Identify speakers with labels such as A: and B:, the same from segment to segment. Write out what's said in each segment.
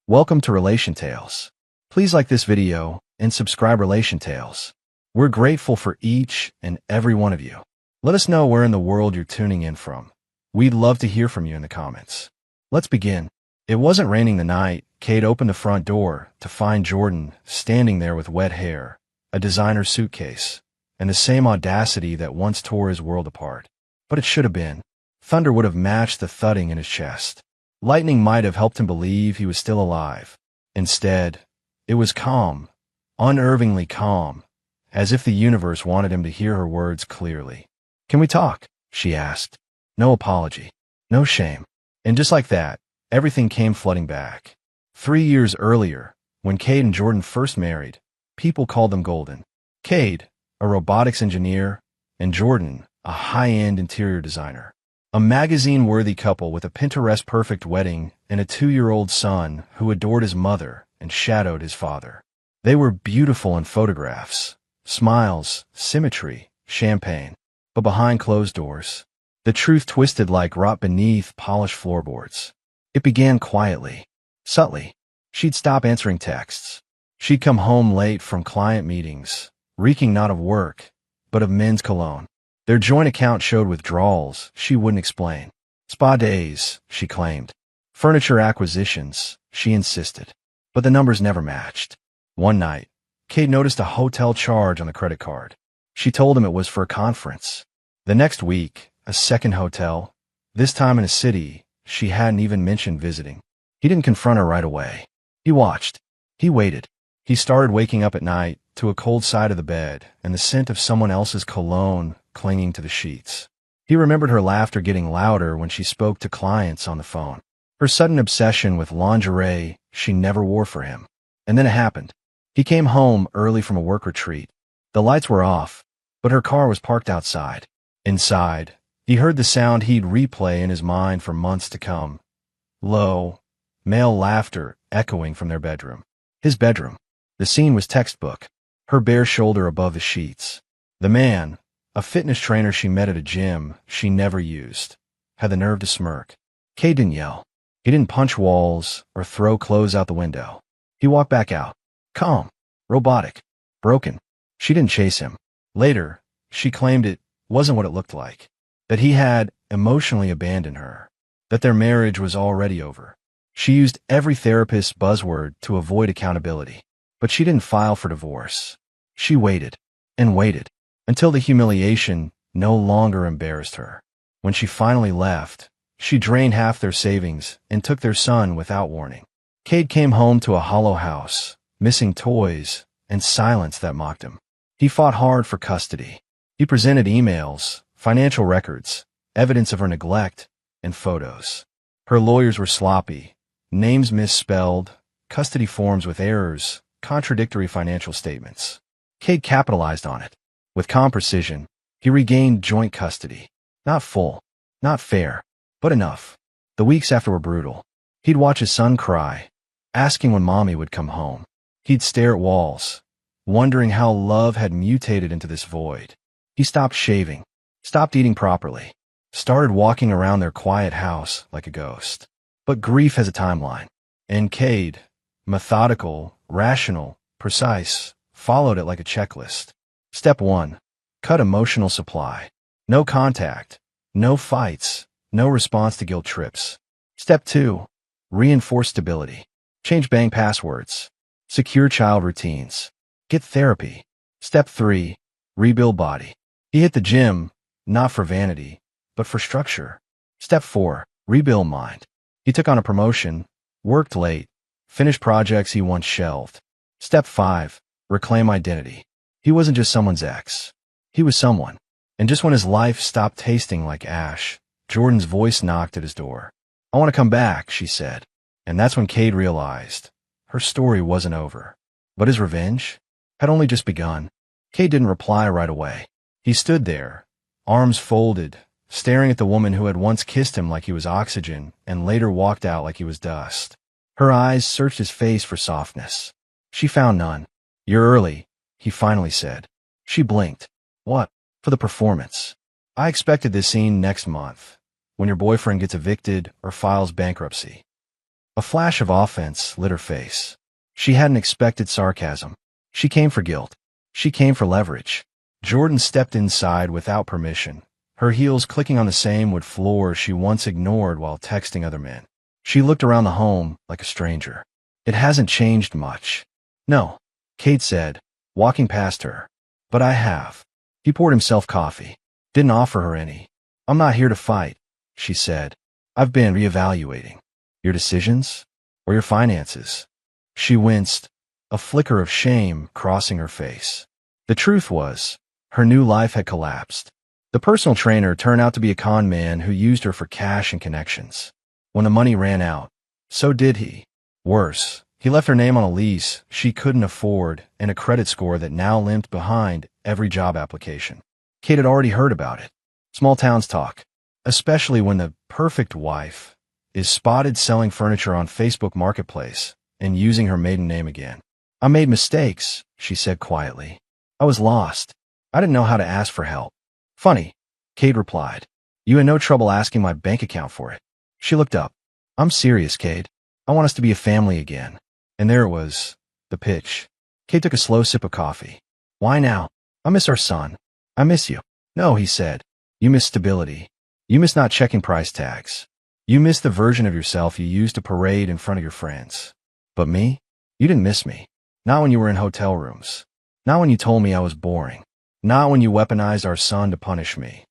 A: Welcome to Relation Tales. Please like this video and subscribe Relation Tales. We're grateful for each and every one of you. Let us know where in the world you're tuning in from. We'd love to hear from you in the comments. Let's begin. It wasn't raining the night Kate opened the front door to find Jordan standing there with wet hair, a designer suitcase, and the same audacity that once tore his world apart. But it should have been. Thunder would have matched the thudding in his chest. Lightning might have helped him believe he was still alive. Instead, it was calm, unnervingly calm, as if the universe wanted him to hear her words clearly. "Can we talk?" she asked. No apology, no shame. And just like that, everything came flooding back. 3 years earlier, when Kate and Jordan first married, people called them golden. Kate, a robotics engineer, and Jordan, a high-end interior designer. A magazine-worthy couple with a Pinterest-perfect wedding and a 2-year-old son who adored his mother and shadowed his father. They were beautiful in photographs, smiles, symmetry, champagne. But behind closed doors, the truth twisted like rot beneath polished floorboards. It began quietly, subtly. She'd stop answering texts. She'd come home late from client meetings, reeking not of work, but of men's cologne. Their joint account showed withdrawals she wouldn't explain. Spa days, she claimed. Furniture acquisitions, she insisted. But the numbers never matched. One night, Kate noticed a hotel charge on the credit card. She told him it was for a conference. The next week, a second hotel, this time in a city she hadn't even mentioned visiting. He didn't confront her right away. He watched. He waited. He started waking up at night to a cold side of the bed and the scent of someone else's cologne clinging to the sheets. He remembered her laughter getting louder when she spoke to clients on the phone. Her sudden obsession with lingerie she never wore for him. And then it happened. He came home early from a work retreat. The lights were off, but her car was parked outside. Inside, he heard the sound he'd replay in his mind for months to come. Low, male laughter echoing from their bedroom. His bedroom. The scene was textbook. Her bare shoulder above the sheets. The man, a fitness trainer she met at a gym she never used, had the nerve to smirk. Kate didn't yell. He didn't punch walls or throw clothes out the window. He walked back out. Calm. Robotic. Broken. She didn't chase him. Later, she claimed it wasn't what it looked like. That he had emotionally abandoned her. That their marriage was already over. She used every therapist's buzzword to avoid accountability. But she didn't file for divorce. She waited and waited until the humiliation no longer embarrassed her. When she finally left, she drained half their savings and took their son without warning. Kate came home to a hollow house, missing toys and silence that mocked him. He fought hard for custody. He presented emails, financial records, evidence of her neglect, and photos. Her lawyers were sloppy, names misspelled, custody forms with errors, contradictory financial statements. Kate capitalized on it. With calm precision, he regained joint custody. Not full, not fair, but enough. The weeks after were brutal. He'd watch his son cry, asking when mommy would come home. He'd stare at walls, wondering how love had mutated into this void. He stopped shaving, stopped eating properly, started walking around their quiet house like a ghost. But grief has a timeline. And Kate, methodical, rational, precise, followed it like a checklist. Step 1. Cut emotional supply. No contact, no fights, no response to guilt trips. Step 2. Reinforce stability. Change bank passwords. Secure child routines. Get therapy. Step 3. Rebuild body. He hit the gym, not for vanity, but for structure. Step 4. Rebuild mind. He took on a promotion, worked late, finished projects he once shelved. Step 5. Reclaim identity. He wasn't just someone's ex. He was someone. And just when his life stopped tasting like ash, Jordan's voice knocked at his door. "I want to come back," she said. And that's when Kate realized her story wasn't over. But his revenge had only just begun. Kate didn't reply right away. He stood there, arms folded, staring at the woman who had once kissed him like he was oxygen and later walked out like he was dust. Her eyes searched his face for softness. She found none. "You're early," he finally said. She blinked. "What?" "For the performance. I expected this scene next month, when your boyfriend gets evicted or files bankruptcy." A flash of offense lit her face. She hadn't expected sarcasm. She came for guilt. She came for leverage. Jordan stepped inside without permission, her heels clicking on the same wood floor she once ignored while texting other men. She looked around the home like a stranger. It hasn't changed much. No, Cade said, walking past her. But I have. He poured himself coffee. Didn't offer her any. I'm not here to fight, she said. I've been reevaluating. Your decisions? Or your finances? She winced, a flicker of shame crossing her face. The truth was, her new life had collapsed. The personal trainer turned out to be a con man who used her for cash and connections. When the money ran out, so did he. Worse, he left her name on a lease she couldn't afford and a credit score that now limped behind every job application. Kate had already heard about it. Small towns talk, especially when the perfect wife is spotted selling furniture on Facebook Marketplace and using her maiden name again. I made mistakes, she said quietly. I was lost. I didn't know how to ask for help. Funny, Cade replied. You had no trouble asking my bank account for it. She looked up. I'm serious, Cade. I want us to be a family again. And there it was, the pitch. Cade took a slow sip of coffee. Why now? I miss our son. I miss you. No, he said. You miss stability. You miss not checking price tags. You miss the version of yourself you used to parade in front of your friends. But me? You didn't miss me. Not when you were in hotel rooms. Not when you told me I was boring. Not when you weaponized our son to punish me.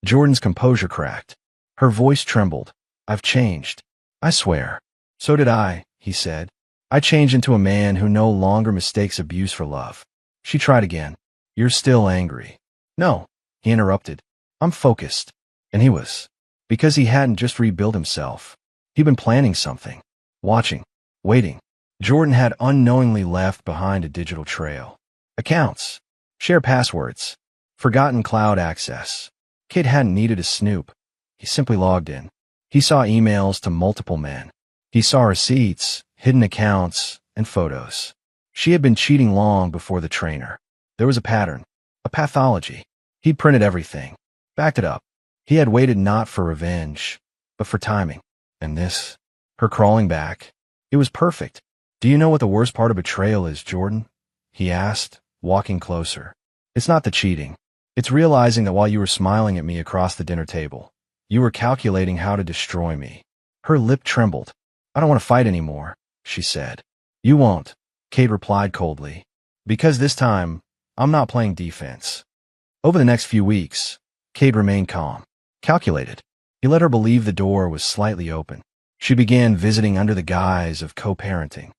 A: Jordan's composure cracked. Her voice trembled. I've changed. I swear. So did I, he said. I changed into a man who no longer mistakes abuse for love. She tried again. You're still angry. No, he interrupted. I'm focused. And he was. Because he hadn't just rebuilt himself. He'd been planning something. Watching. Waiting. Jordan had unknowingly left behind a digital trail. Accounts. Share passwords. Forgotten cloud access. Kid hadn't needed a snoop. He simply logged in. He saw emails to multiple men. He saw receipts, hidden accounts, and photos. She had been cheating long before the trainer. There was a pattern. A pathology. He'd printed everything. Backed it up. He had waited not for revenge, but for timing. And this? Her crawling back. It was perfect. Do you know what the worst part of betrayal is, Jordan? He asked, walking closer. It's not the cheating. It's realizing that while you were smiling at me across the dinner table, you were calculating how to destroy me. Her lip trembled. I don't want to fight anymore, she said. You won't, Cade replied coldly. Because this time, I'm not playing defense. Over the next few weeks, Cade remained calm, calculated. He let her believe the door was slightly open. She began visiting under the guise of co-parenting.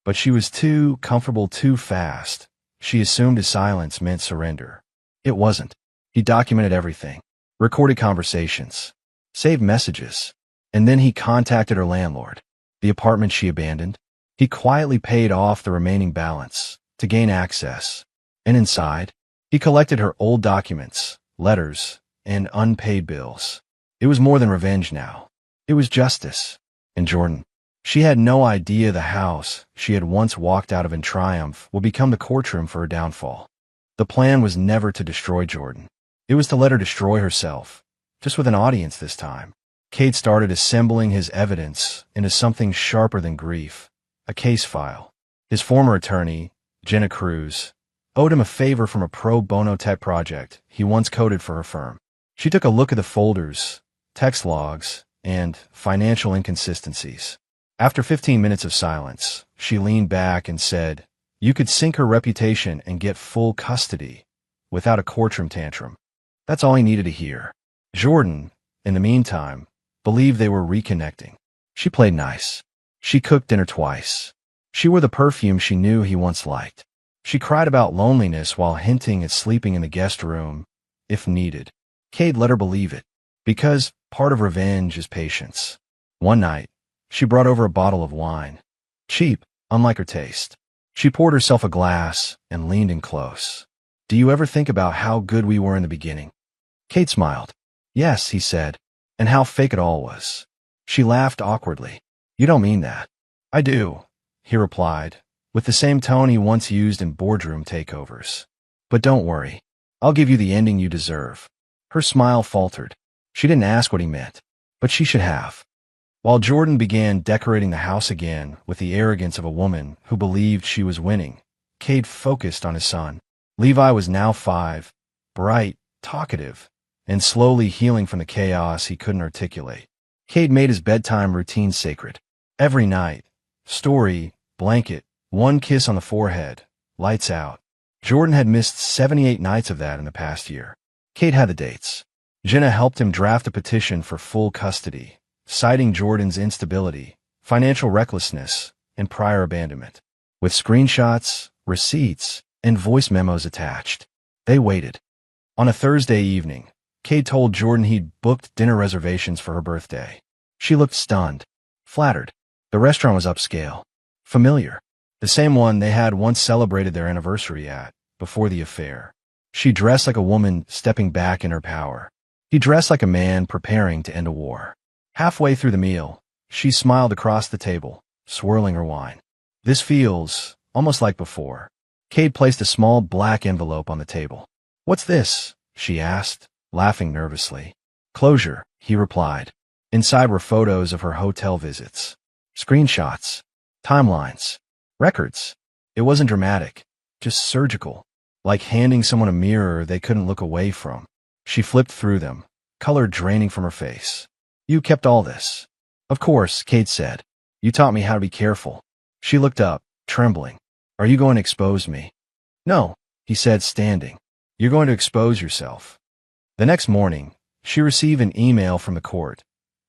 A: But she was too comfortable too fast. She assumed his silence meant surrender. It wasn't. He documented everything, recorded conversations, saved messages, and then he contacted her landlord, the apartment she abandoned. He quietly paid off the remaining balance to gain access, and inside, he collected her old documents, letters, and unpaid bills. It was more than revenge now. It was justice. And Jordan, she had no idea the house she had once walked out of in triumph would become the courtroom for her downfall. The plan was never to destroy Jordan. It was to let her destroy herself, just with an audience this time. Cade started assembling his evidence into something sharper than grief, a case file. His former attorney, Jenna Cruz, owed him a favor from a pro bono tech project he once coded for her firm. She took a look at the folders, text logs, and financial inconsistencies. After 15 minutes of silence, she leaned back and said, you could sink her reputation and get full custody without a courtroom tantrum. That's all he needed to hear. Jordan, in the meantime, believed they were reconnecting. She played nice. She cooked dinner twice. She wore the perfume she knew he once liked. She cried about loneliness while hinting at sleeping in the guest room, if needed. Cade let her believe it, because part of revenge is patience. One night, she brought over a bottle of wine. Cheap, unlike her taste. She poured herself a glass and leaned in close. Do you ever think about how good we were in the beginning? Cade smiled. Yes, he said, and how fake it all was. She laughed awkwardly. You don't mean that. I do, he replied, with the same tone he once used in boardroom takeovers. But don't worry. I'll give you the ending you deserve. Her smile faltered. She didn't ask what he meant, but she should have. While Jordan began decorating the house again with the arrogance of a woman who believed she was winning, Cade focused on his son. Levi was now 5, bright, talkative, and slowly healing from the chaos he couldn't articulate. Cade made his bedtime routine sacred. Every night, story, blanket, one kiss on the forehead, lights out. Jordan had missed 78 nights of that in the past year. Cade had the dates. Jenna helped him draft a petition for full custody, citing Jordan's instability, financial recklessness, and prior abandonment. With screenshots, receipts, and voice memos attached. They waited. On a Thursday evening, Cade told Jordan he'd booked dinner reservations for her birthday. She looked stunned, flattered. The restaurant was upscale, familiar, the same one they had once celebrated their anniversary at, before the affair. She dressed like a woman stepping back in her power. He dressed like a man preparing to end a war. Halfway through the meal, she smiled across the table, swirling her wine. This feels almost like before. Cade placed a small black envelope on the table. "What's this?" she asked, laughing nervously. "Closure," he replied. Inside were photos of her hotel visits. Screenshots. Timelines. Records. It wasn't dramatic, just surgical, like handing someone a mirror they couldn't look away from. She flipped through them, color draining from her face. "You kept all this?" "Of course," Cade said. "You taught me how to be careful." She looked up, trembling. "Are you going to expose me?" "No," he said, standing. "You're going to expose yourself." The next morning, she received an email from the court.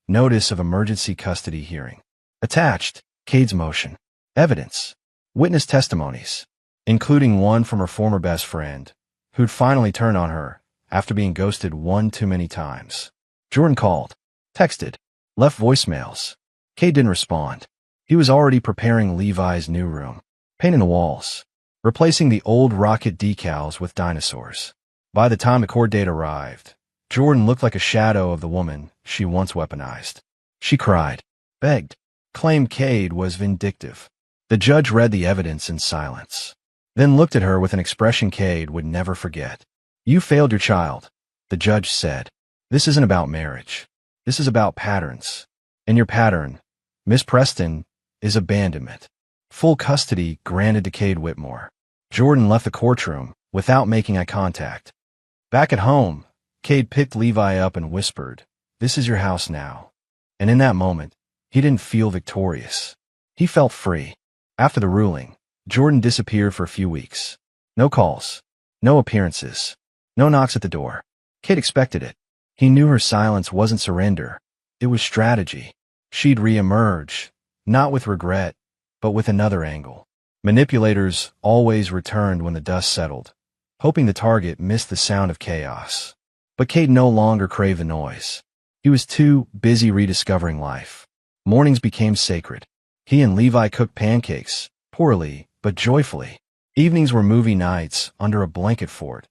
A: Notice of emergency custody hearing. Attached, Cade's motion. Evidence. Witness testimonies, including one from her former best friend, who'd finally turned on her after being ghosted one too many times. Jordan called, texted, left voicemails. Cade didn't respond. He was already preparing Levi's new room, painting the walls, replacing the old rocket decals with dinosaurs. By the time the court date arrived, Jordan looked like a shadow of the woman she once weaponized. She cried, begged, claimed Cade was vindictive. The judge read the evidence in silence, then looked at her with an expression Cade would never forget. "You failed your child," the judge said. "This isn't about marriage. This is about patterns. And your pattern, Miss Preston, is abandonment." Full custody granted to Cade Whitmore. Jordan left the courtroom without making eye contact. Back at home, Cade picked Levi up and whispered, "This is your house now." And in that moment, he didn't feel victorious. He felt free. After the ruling, Jordan disappeared for a few weeks. No calls, no appearances, no knocks at the door. Cade expected it. He knew her silence wasn't surrender. It was strategy. She'd re-emerge, not with regret, but with another angle. Manipulators always returned when the dust settled, hoping the target missed the sound of chaos. But Cade no longer craved the noise. He was too busy rediscovering life. Mornings became sacred. He and Levi cooked pancakes, poorly, but joyfully. Evenings were movie nights under a blanket fort,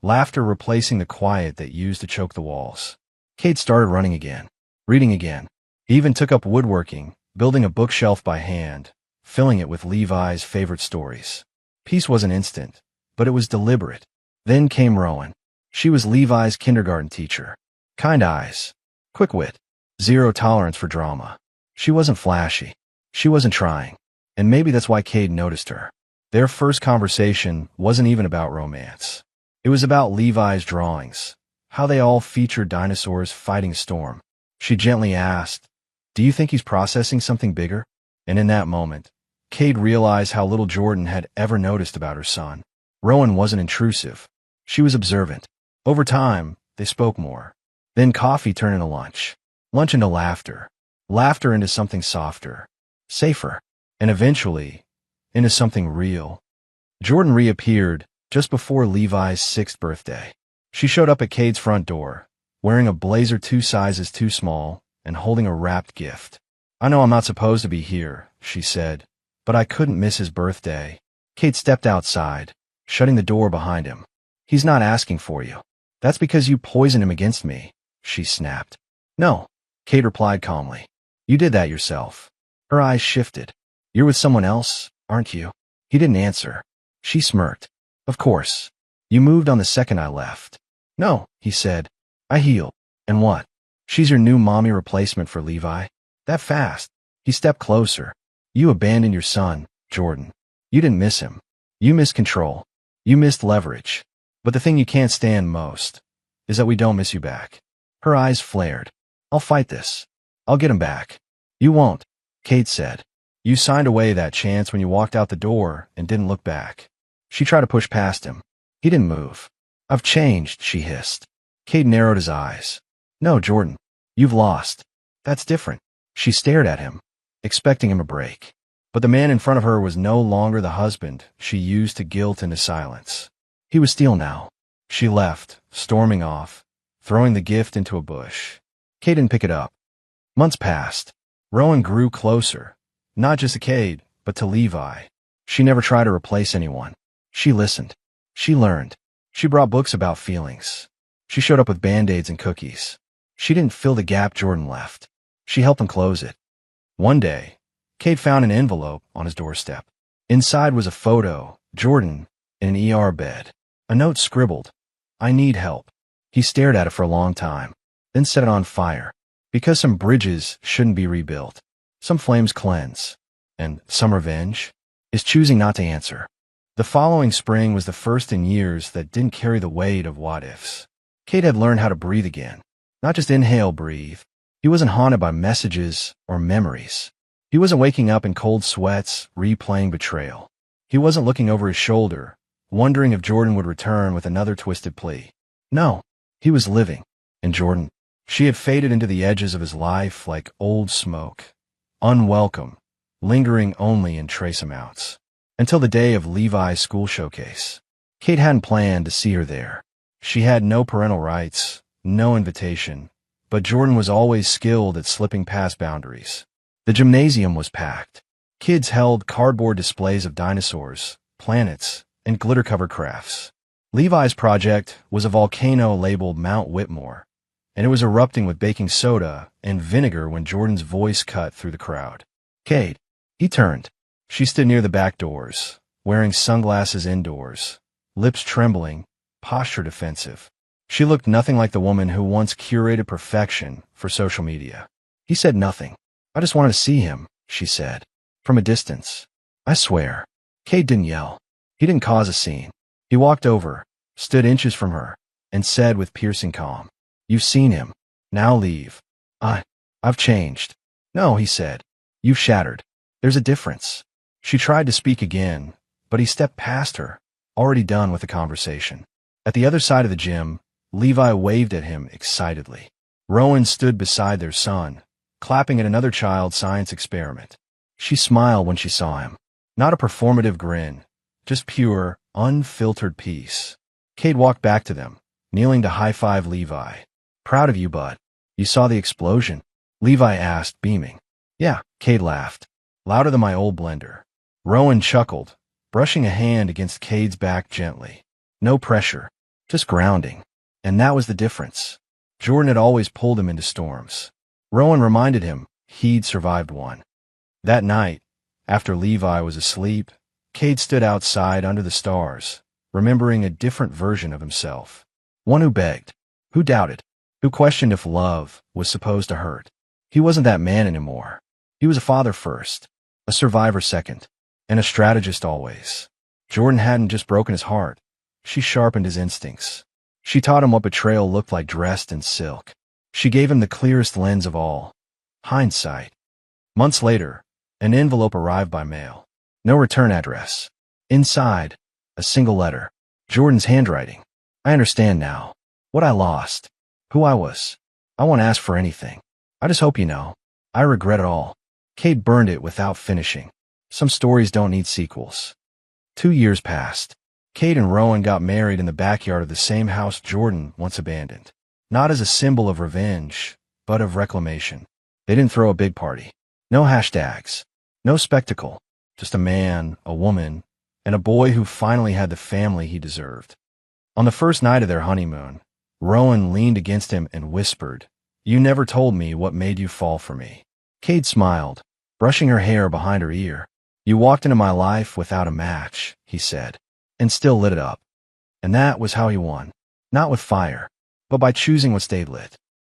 A: laughter replacing the quiet that used to choke the walls. Cade started running again, reading again. He even took up woodworking, building a bookshelf by hand, filling it with Levi's favorite stories. Peace wasn't instant, but it was deliberate. Then came Rowan. She was Levi's kindergarten teacher. Kind eyes, quick wit, zero tolerance for drama. She wasn't flashy. She wasn't trying. And maybe that's why Cade noticed her. Their first conversation wasn't even about romance. It was about Levi's drawings, how they all featured dinosaurs fighting a storm. She gently asked, "Do you think he's processing something bigger?" And in that moment, Cade realized how little Jordan had ever noticed about her son. Rowan wasn't intrusive. She was observant. Over time, they spoke more. Then coffee turned into lunch. Lunch into laughter. Laughter into something softer, safer, and eventually, into something real. Jordan reappeared just before Levi's 6th birthday. She showed up at Cade's front door, wearing a blazer 2 sizes too small and holding a wrapped gift. "I know I'm not supposed to be here," she said, "but I couldn't miss his birthday." Cade stepped outside, shutting the door behind him. "He's not asking for you. That's because you poisoned him against me," she snapped. "No," Cade replied calmly. "You did that yourself." Her eyes shifted. "You're with someone else, aren't you?" He didn't answer. She smirked. "Of course. You moved on the second I left." "No," he said. "I healed." "And what? She's your new mommy replacement for Levi?" That fast. He stepped closer. You abandoned your son, Jordan. You didn't miss him. You missed control. You missed leverage. But the thing you can't stand most is that we don't miss you back. Her eyes flared. I'll fight this. I'll get him back. You won't, Kate said. You signed away that chance when you walked out the door and didn't look back. She tried to push past him. He didn't move. I've changed, she hissed. Kate narrowed his eyes. No, Jordan. You've lost. That's different. She stared at him, expecting him to break. But the man in front of her was no longer the husband she used to guilt into silence. He was steel now. She left, storming off, throwing the gift into a bush. Kate didn't pick it up. Months passed. Rowan grew closer, not just to Kate, but to Levi. She never tried to replace anyone. She listened. She learned. She brought books about feelings. She showed up with Band-Aids and cookies. She didn't fill the gap Jordan left. She helped him close it. One day, Kate found an envelope on his doorstep. Inside was a photo, Jordan, in an ER bed. A note scribbled, I need help. He stared at it for a long time, then set it on fire. Because some bridges shouldn't be rebuilt, some flames cleanse, and some revenge is choosing not to answer. The following spring was the first in years that didn't carry the weight of what-ifs. Kate had learned how to breathe again. Not just inhale, breathe. He wasn't haunted by messages or memories. He wasn't waking up in cold sweats, replaying betrayal. He wasn't looking over his shoulder, wondering if Jordan would return with another twisted plea. No, he was living. And Jordan, she had faded into the edges of his life like old smoke, unwelcome, lingering only in trace amounts. Until the day of Levi's school showcase. Kate hadn't planned to see her there. She had no parental rights, no invitation, but Jordan was always skilled at slipping past boundaries. The gymnasium was packed. Kids held cardboard displays of dinosaurs, planets, and glitter-covered crafts. Levi's project was a volcano labeled Mount Whitmore, and it was erupting with baking soda and vinegar when Jordan's voice cut through the crowd. Kate. He turned. She stood near the back doors, wearing sunglasses indoors, lips trembling, posture defensive. She looked nothing like the woman who once curated perfection for social media. He said nothing. I just wanted to see him, she said, from a distance. I swear. Kate didn't yell. He didn't cause a scene. He walked over, stood inches from her, and said with piercing calm, You've seen him. Now leave. I've changed. No, he said. You've shattered. There's a difference. She tried to speak again, but he stepped past her, already done with the conversation. At the other side of the gym, Levi waved at him excitedly. Rowan stood beside their son, clapping at another child's science experiment. She smiled when she saw him. Not a performative grin, just pure, unfiltered peace. Kate walked back to them, kneeling to high-five Levi. Proud of you, bud. You saw the explosion? Levi asked, beaming. Yeah, Kate laughed. Louder than my old blender. Rowan chuckled, brushing a hand against Cade's back gently. No pressure, just grounding. And that was the difference. Jordan had always pulled him into storms. Rowan reminded him he'd survived one. That night, after Levi was asleep, Cade stood outside under the stars, remembering a different version of himself. One who begged, who doubted, who questioned if love was supposed to hurt. He wasn't that man anymore. He was a father first, a survivor second, and a strategist always. Jordan hadn't just broken his heart. She sharpened his instincts. She taught him what betrayal looked like dressed in silk. She gave him the clearest lens of all, hindsight. Months later, an envelope arrived by mail. No return address. Inside, a single letter. Jordan's handwriting. I understand now. What I lost. Who I was. I won't ask for anything. I just hope you know. I regret it all. Kate burned it without finishing. Some stories don't need sequels. 2 years passed. Kate and Rowan got married in the backyard of the same house Jordan once abandoned. Not as a symbol of revenge, but of reclamation. They didn't throw a big party. No hashtags. No spectacle. Just a man, a woman, and a boy who finally had the family he deserved. On the first night of their honeymoon, Rowan leaned against him and whispered, You never told me what made you fall for me. Kate smiled, brushing her hair behind her ear. You walked into my life without a match, he said, and still lit it up. And that was how he won. Not with fire, but by choosing what stayed lit.